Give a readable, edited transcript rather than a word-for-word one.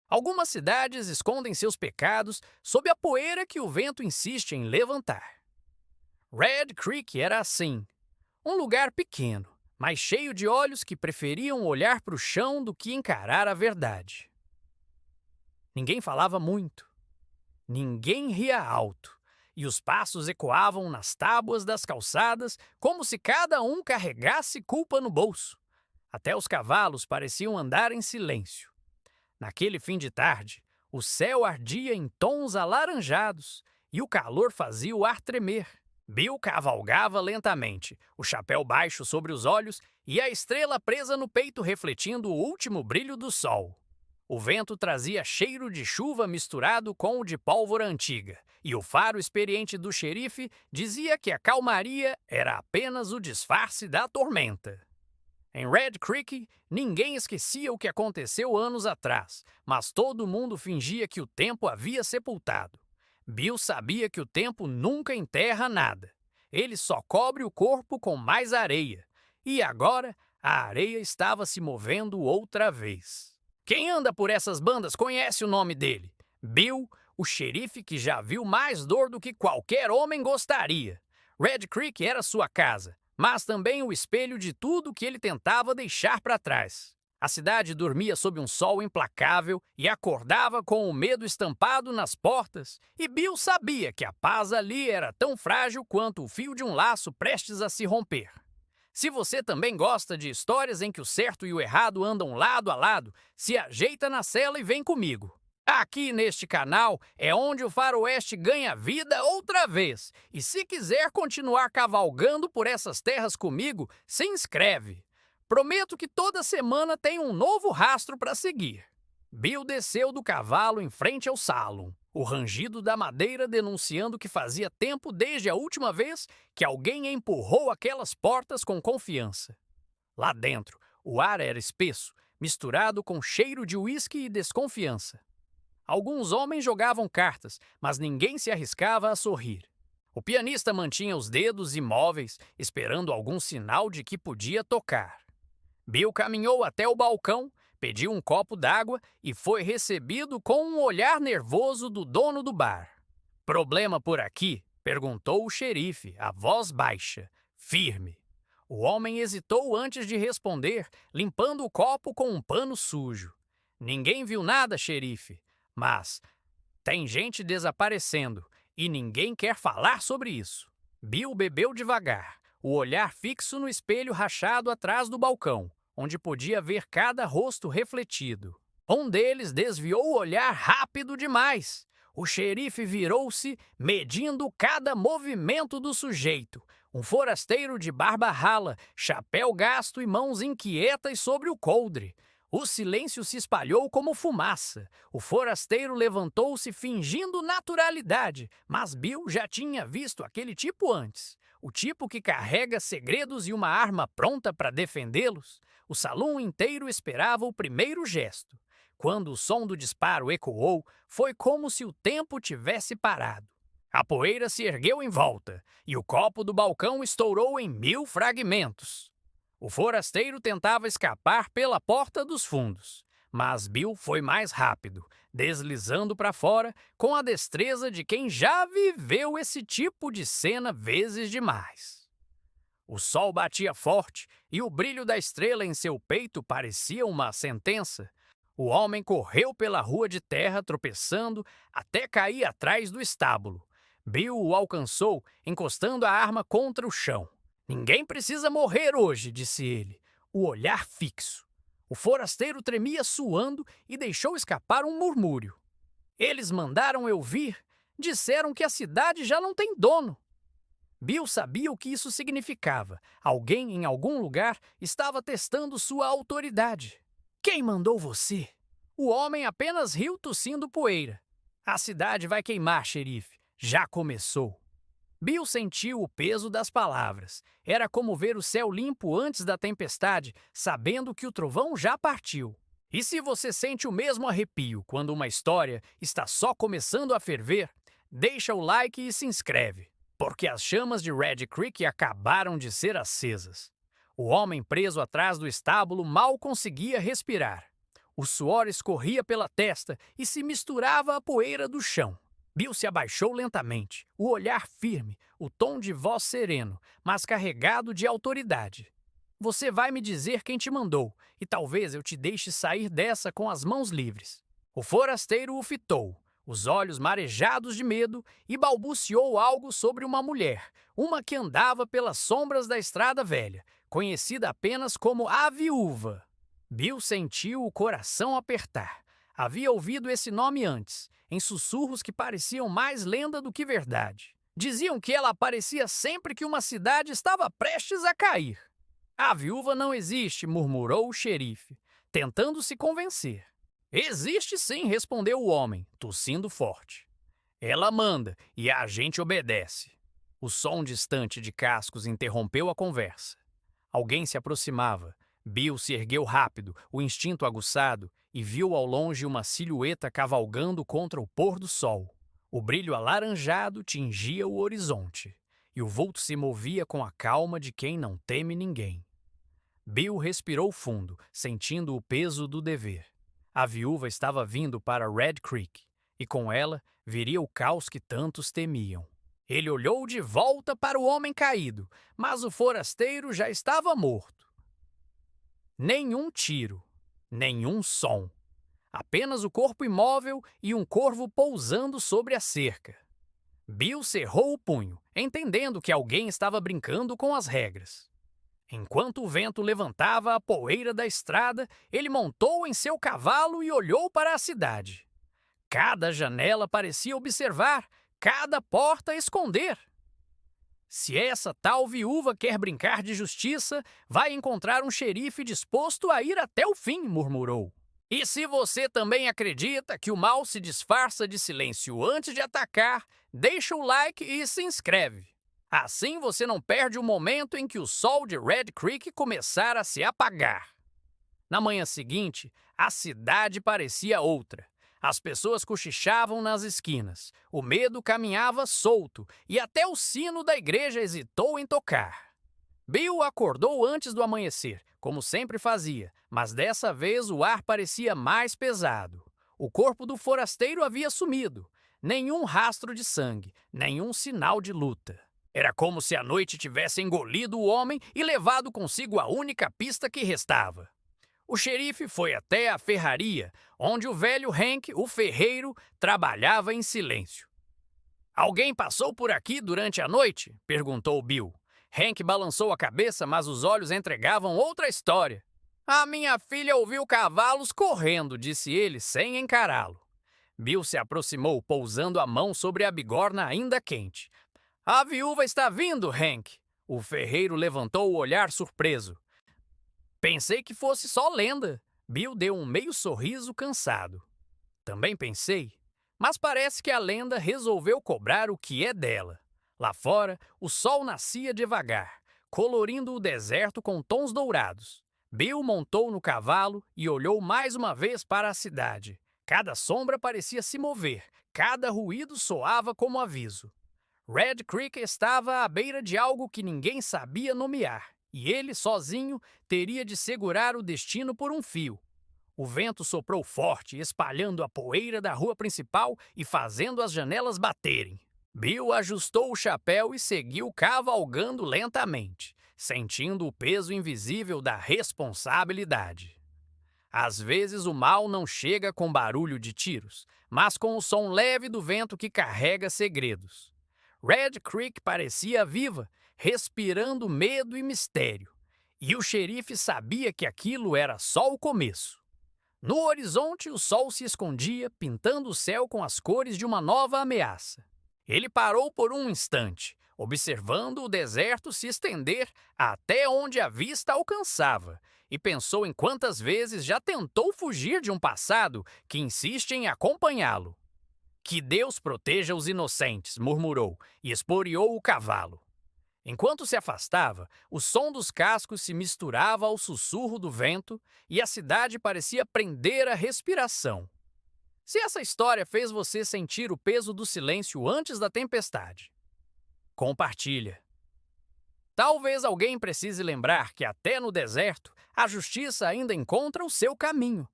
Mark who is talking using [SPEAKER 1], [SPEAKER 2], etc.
[SPEAKER 1] Algumas cidades escondem seus pecados sob a poeira que o vento insiste em levantar. Red Creek era assim, um lugar pequeno, mas cheio de olhos que preferiam olhar para o chão do que encarar a verdade. Ninguém falava muito, ninguém ria alto, e os passos ecoavam nas tábuas das calçadas como se cada um carregasse culpa no bolso. Até os cavalos pareciam andar em silêncio. Naquele fim de tarde, o céu ardia em tons alaranjados e o calor fazia o ar tremer. Bill cavalgava lentamente, o chapéu baixo sobre os olhos e a estrela presa no peito refletindo o último brilho do sol. O vento trazia cheiro de chuva misturado com o de pólvora antiga, e o faro experiente do xerife dizia que a calmaria era apenas o disfarce da tormenta. Em Red Creek, ninguém esquecia o que aconteceu anos atrás, mas todo mundo fingia que o tempo havia sepultado. Bill sabia que o tempo nunca enterra nada. Ele só cobre o corpo com mais areia. E agora, a areia estava se movendo outra vez. Quem anda por essas bandas conhece o nome dele. Bill, o xerife que já viu mais dor do que qualquer homem gostaria. Red Creek era sua casa, mas também o espelho de tudo que ele tentava deixar para trás. A cidade dormia sob um sol implacável e acordava com o medo estampado nas portas, e Bill sabia que a paz ali era tão frágil quanto o fio de um laço prestes a se romper. Se você também gosta de histórias em que o certo e o errado andam lado a lado, se ajeita na cela e vem comigo. Aqui neste canal é onde o faroeste ganha vida outra vez. E se quiser continuar cavalgando por essas terras comigo, se inscreve. Prometo que toda semana tem um novo rastro para seguir. Bill desceu do cavalo em frente ao Salon, o rangido da madeira denunciando que fazia tempo desde a última vez que alguém empurrou aquelas portas com confiança. Lá dentro, o ar era espesso, misturado com cheiro de uísque e desconfiança. Alguns homens jogavam cartas, mas ninguém se arriscava a sorrir. O pianista mantinha os dedos imóveis, esperando algum sinal de que podia tocar. Bill caminhou até o balcão, pediu um copo d'água e foi recebido com um olhar nervoso do dono do bar. "Problema por aqui?" perguntou o xerife, a voz baixa, firme. O homem hesitou antes de responder, limpando o copo com um pano sujo. "Ninguém viu nada, xerife. Mas tem gente desaparecendo e ninguém quer falar sobre isso." Bill bebeu devagar, o olhar fixo no espelho rachado atrás do balcão, onde podia ver cada rosto refletido. Um deles desviou o olhar rápido demais. O xerife virou-se, medindo cada movimento do sujeito. Um forasteiro de barba rala, chapéu gasto e mãos inquietas sobre o coldre. O silêncio se espalhou como fumaça. O forasteiro levantou-se fingindo naturalidade, mas Bill já tinha visto aquele tipo antes. O tipo que carrega segredos e uma arma pronta para defendê-los. O salão inteiro esperava o primeiro gesto. Quando o som do disparo ecoou, foi como se o tempo tivesse parado. A poeira se ergueu em volta, e o copo do balcão estourou em 1000 fragmentos. O forasteiro tentava escapar pela porta dos fundos, mas Bill foi mais rápido, deslizando para fora com a destreza de quem já viveu esse tipo de cena vezes demais. O sol batia forte e o brilho da estrela em seu peito parecia uma sentença. O homem correu pela rua de terra tropeçando até cair atrás do estábulo. Bill o alcançou, encostando a arma contra o chão. "Ninguém precisa morrer hoje", disse ele, o olhar fixo. O forasteiro tremia suando e deixou escapar um murmúrio. "Eles mandaram eu vir. Disseram que a cidade já não tem dono." Bill sabia o que isso significava. Alguém em algum lugar estava testando sua autoridade. "Quem mandou você?" O homem apenas riu tossindo poeira. "A cidade vai queimar, xerife. Já começou." Bill sentiu o peso das palavras. Era como ver o céu limpo antes da tempestade, sabendo que o trovão já partiu. E se você sente o mesmo arrepio quando uma história está só começando a ferver, deixa o like e se inscreve, porque as chamas de Red Creek acabaram de ser acesas. O homem preso atrás do estábulo mal conseguia respirar. O suor escorria pela testa e se misturava à poeira do chão. Bill se abaixou lentamente, o olhar firme, o tom de voz sereno, mas carregado de autoridade. Você vai me dizer quem te mandou, e talvez eu te deixe sair dessa com as mãos livres. O forasteiro o fitou, os olhos marejados de medo, e balbuciou algo sobre uma mulher, uma que andava pelas sombras da estrada velha, conhecida apenas como a Viúva. Bill sentiu o coração apertar. Havia ouvido esse nome antes, em sussurros que pareciam mais lenda do que verdade. Diziam que ela aparecia sempre que uma cidade estava prestes a cair. A viúva não existe, murmurou o xerife, tentando se convencer. Existe sim, respondeu o homem, tossindo forte. Ela manda e a gente obedece. O som distante de cascos interrompeu a conversa. Alguém se aproximava. Bill se ergueu rápido, o instinto aguçado, e viu ao longe uma silhueta cavalgando contra o pôr do sol. O brilho alaranjado tingia o horizonte, e o vulto se movia com a calma de quem não teme ninguém. Bill respirou fundo, sentindo o peso do dever. A viúva estava vindo para Red Creek, e com ela viria o caos que tantos temiam. Ele olhou de volta para o homem caído, mas o forasteiro já estava morto. Nenhum tiro, nenhum som. Apenas o corpo imóvel e um corvo pousando sobre a cerca. Bill cerrou o punho, entendendo que alguém estava brincando com as regras. Enquanto o vento levantava a poeira da estrada, ele montou em seu cavalo e olhou para a cidade. Cada janela parecia observar, cada porta esconder. Se essa tal viúva quer brincar de justiça, vai encontrar um xerife disposto a ir até o fim, murmurou. E se você também acredita que o mal se disfarça de silêncio antes de atacar, deixa o like e se inscreve. Assim você não perde o momento em que o sol de Red Creek começar a se apagar. Na manhã seguinte, a cidade parecia outra. As pessoas cochichavam nas esquinas, o medo caminhava solto e até o sino da igreja hesitou em tocar. Bill acordou antes do amanhecer, como sempre fazia, mas dessa vez o ar parecia mais pesado. O corpo do forasteiro havia sumido. Nenhum rastro de sangue, nenhum sinal de luta. Era como se a noite tivesse engolido o homem e levado consigo a única pista que restava. O xerife foi até a ferraria, onde o velho Hank, o ferreiro, trabalhava em silêncio. Alguém passou por aqui durante a noite? Perguntou Bill. Hank balançou a cabeça, mas os olhos entregavam outra história. A minha filha ouviu cavalos correndo, disse ele, sem encará-lo. Bill se aproximou, pousando a mão sobre a bigorna ainda quente. A viúva está vindo, Hank. O ferreiro levantou o olhar surpreso. Pensei que fosse só lenda. Bill deu um meio sorriso cansado. Também pensei, mas parece que a lenda resolveu cobrar o que é dela. Lá fora, o sol nascia devagar, colorindo o deserto com tons dourados. Bill montou no cavalo e olhou mais uma vez para a cidade. Cada sombra parecia se mover, cada ruído soava como aviso. Red Creek estava à beira de algo que ninguém sabia nomear, e ele, sozinho, teria de segurar o destino por um fio. O vento soprou forte, espalhando a poeira da rua principal e fazendo as janelas baterem. Bill ajustou o chapéu e seguiu cavalgando lentamente, sentindo o peso invisível da responsabilidade. Às vezes o mal não chega com barulho de tiros, mas com o som leve do vento que carrega segredos. Red Creek parecia viva, respirando medo e mistério, e o xerife sabia que aquilo era só o começo. No horizonte, o sol se escondia, pintando o céu com as cores de uma nova ameaça. Ele parou por um instante, observando o deserto se estender até onde a vista alcançava, e pensou em quantas vezes já tentou fugir de um passado que insiste em acompanhá-lo. Que Deus proteja os inocentes, murmurou, e esporeou o cavalo. Enquanto se afastava, o som dos cascos se misturava ao sussurro do vento e a cidade parecia prender a respiração. Se essa história fez você sentir o peso do silêncio antes da tempestade, compartilha. Talvez alguém precise lembrar que até no deserto a justiça ainda encontra o seu caminho,